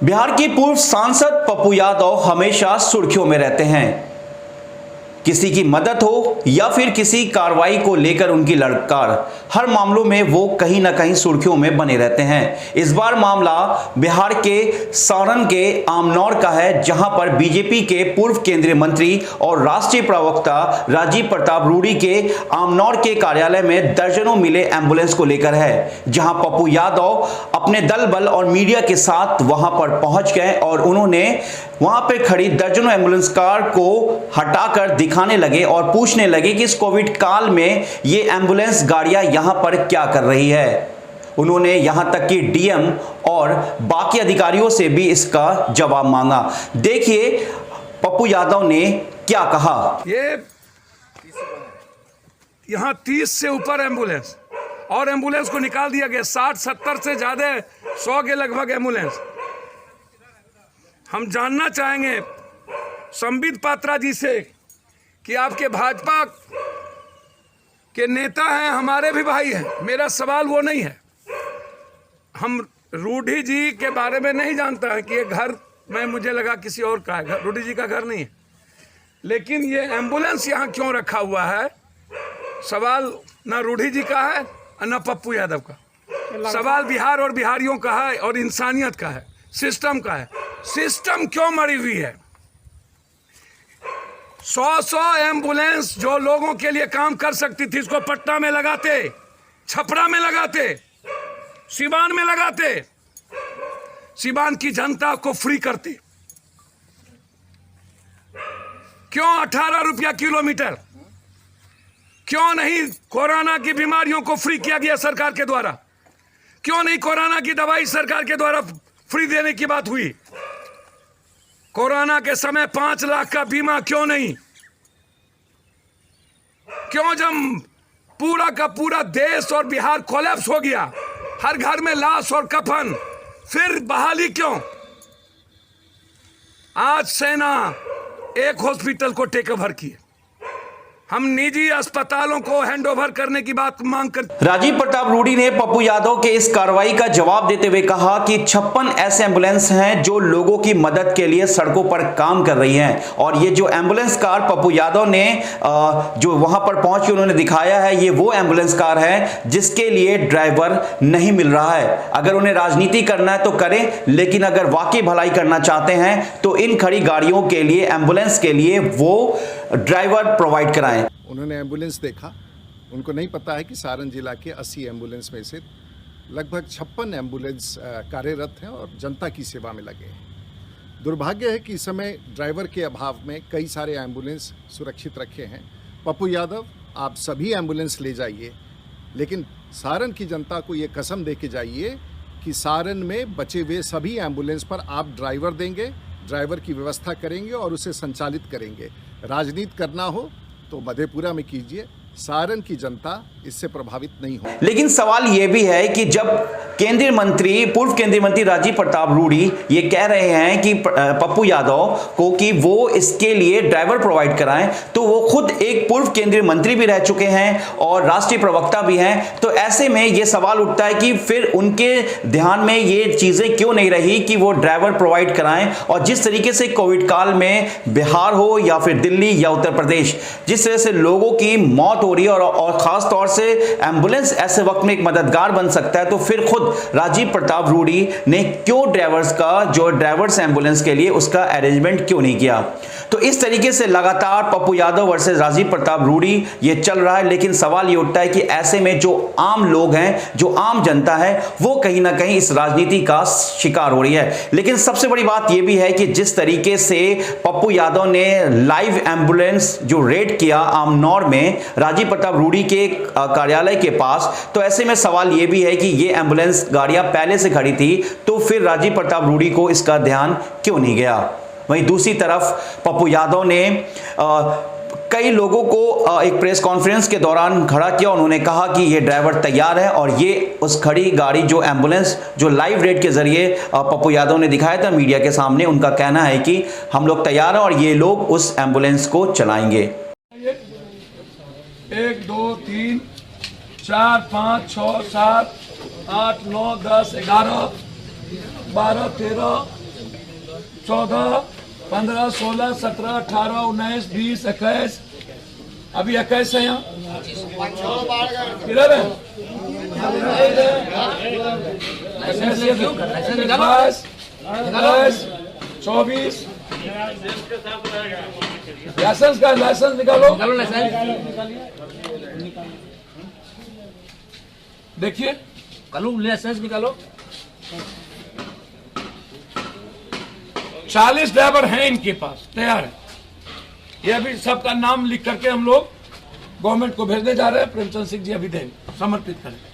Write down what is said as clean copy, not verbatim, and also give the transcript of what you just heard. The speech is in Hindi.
बिहार की पूर्व सांसद पप्पू यादव हमेशा सुर्खियों में रहते हैं। किसी की मदद हो या फिर किसी कार्रवाई को लेकर उनकी ललकार, हर मामलों में वो कहीं ना कहीं सुर्खियों में बने रहते हैं। इस बार मामला बिहार के सारण के आमनौर का है, जहां पर बीजेपी के पूर्व केंद्रीय मंत्री और राष्ट्रीय प्रवक्ता राजीव प्रताप रूडी के आमनौर के कार्यालय में दर्जनों मिले एम्बुलेंस को लेकर है, जहां पप्पू यादव अपने दल बल और मीडिया के साथ वहां पर पहुंच गए और उन्होंने वहां पर खड़ी दर्जनों एम्बुलेंस कार को हटाकर दिखाने लगे और पूछने लगे कि इस कोविड काल में ये एम्बुलेंस गाड़ियां यहां पर क्या कर रही है। उन्होंने यहां तक कि डीएम और बाकी अधिकारियों से भी इसका जवाब मांगा। देखिए पप्पू यादव ने क्या कहा। ये यहां 30 से ऊपर एम्बुलेंस और एम्बुलेंस को निकाल दिया गया, 60-70 से ज्यादा 100 के लगभग एम्बुलेंस। हम जानना चाहेंगे संबित पात्रा जी से कि आपके भाजपा के नेता हैं, हमारे भी भाई हैं। मेरा सवाल वो नहीं है। हम रूडी जी के बारे में नहीं जानता है कि ये घर में, मुझे लगा किसी और का है, रूडी जी का घर नहीं है। लेकिन ये एम्बुलेंस यहाँ क्यों रखा हुआ है, सवाल ना रूडी जी का है और ना पप्पू यादव का। सवाल बिहार और बिहारियों का है और इंसानियत का है, सिस्टम का है। सिस्टम क्यों मरी हुई है? 100 एम्बुलेंस जो लोगों के लिए काम कर सकती थी, इसको पटना में लगाते, छपरा में लगाते, सिवान में लगाते, सिवान की जनता को फ्री करती। क्यों 18 रुपया किलोमीटर? क्यों नहीं कोरोना की बीमारियों को फ्री किया गया सरकार के द्वारा? क्यों नहीं कोरोना की दवाई सरकार के द्वारा फ्री देने की बात हुई? कोरोना के समय 5 लाख का बीमा क्यों नहीं? क्यों जब पूरा का पूरा देश और बिहार कोलैप्स हो गया, हर घर में लाश और कफन, फिर बहाली क्यों? आज सेना एक हॉस्पिटल को टेक ओवर की, हम निजी अस्पतालों को हैंडओवर करने की बात मांग कर। राजीव प्रताप रूडी ने पप्पू यादव के इस कार्रवाई का जवाब देते हुए कहा कि 56 ऐसे एम्बुलेंस हैं जो लोगों की मदद के लिए सड़कों पर काम कर रही हैं, और ये जो एम्बुलेंस कार पप्पू यादव ने जो वहां पर पहुंच के उन्होंने दिखाया है, ये वो एम्बुलेंस कार है जिसके लिए ड्राइवर नहीं मिल रहा है। अगर उन्हें राजनीति करना है तो करें, लेकिन अगर वाकई भलाई करना चाहते हैं तो इन खड़ी गाड़ियों के लिए, एम्बुलेंस के लिए वो ड्राइवर प्रोवाइड कराएं। उन्होंने एम्बुलेंस देखा, उनको नहीं पता है कि सारण जिला के 80 एम्बुलेंस में से लगभग 56 एम्बुलेंस कार्यरत हैं और जनता की सेवा में लगे हैं। दुर्भाग्य है कि इस समय ड्राइवर के अभाव में कई सारे एम्बुलेंस सुरक्षित रखे हैं। पप्पू यादव, आप सभी एम्बुलेंस ले जाइए, लेकिन सारण की जनता को ये कसम दे के जाइए कि सारण में बचे हुए सभी एम्बुलेंस पर आप ड्राइवर देंगे, ड्राइवर की व्यवस्था करेंगे और उसे संचालित करेंगे। राजनीति करना हो तो मधेपुरा में कीजिए, सारण की जनता इससे प्रभावित नहीं हो। लेकिन सवाल यह भी है कि जब केंद्रीय मंत्री, पूर्व केंद्रीय मंत्री राजीव प्रताप रूडी ये कह रहे हैं कि पप्पू यादव को कि वो इसके लिए ड्राइवर प्रोवाइड कराएं, तो वो खुद एक पूर्व केंद्रीय मंत्री भी रह चुके हैं और राष्ट्रीय प्रवक्ता भी हैं। तो ऐसे में ये सवाल उठता है कि फिर उनके ध्यान में ये चीजें क्यों नहीं रही कि वो ड्राइवर प्रोवाइड कराएं। और जिस तरीके से कोविड काल में बिहार हो या फिर दिल्ली या उत्तर प्रदेश, जिस तरह से लोगों की मौत हो रही है और खास तौर से एम्बुलेंस ऐसे वक्त में एक मददगार बन सकता है, तो फिर खुद राजीव प्रताप रूडी ने क्यों ड्राइवर्स एम्बुलेंस के लिए उसका अरेंजमेंट क्यों नहीं किया? तो इस तरीके से लगातार पप्पू यादव वर्सेस राजीव प्रताप रूडी ये चल रहा है। लेकिन सवाल ये उठता है कि ऐसे में जो आम लोग हैं, जो आम जनता है, वो कहीं ना कहीं इस राजनीति का शिकार हो रही है। लेकिन सबसे बड़ी बात यह भी है कि जिस तरीके से पप्पू यादव ने लाइव एम्बुलेंस जो रेड किया आमनौर में राजीव प्रताप रूडी के कार्यालय के पास, तो ऐसे में सवाल यह भी है कि ये एम्बुलेंस गाड़ियां पहले से खड़ी थी, तो फिर राजीव प्रताप रूडी को इसका ध्यान क्यों नहीं गया? वहीं दूसरी तरफ पप्पू यादव ने कई लोगों को एक प्रेस कॉन्फ्रेंस के दौरान खड़ा किया। उन्होंने कहा कि ये ड्राइवर तैयार है और ये उस खड़ी गाड़ी जो एम्बुलेंस जो लाइव रेड के जरिए पप्पू यादव ने दिखाया था मीडिया के सामने, उनका कहना है कि हम लोग तैयार हैं और ये लोग उस एम्बुलेंस को चलाएंगे। 1 2 3 4 5 6 7 8 9 10 11 12 13 14, 15, 16, 17, 18, 19, 20, 21, अभी 21 है यहाँ। किधर है? 22, 23, 24। लाइसेंस का लाइसेंस निकालो। देखिए लाइसेंस निकालो। 40 ड्राइवर हैं इनके पास, तैयार है। ये अभी सबका नाम लिख करके हम लोग गवर्नमेंट को भेजने जा रहे हैं। प्रेमचंद सिंह जी अभी देंगे, समर्पित करें।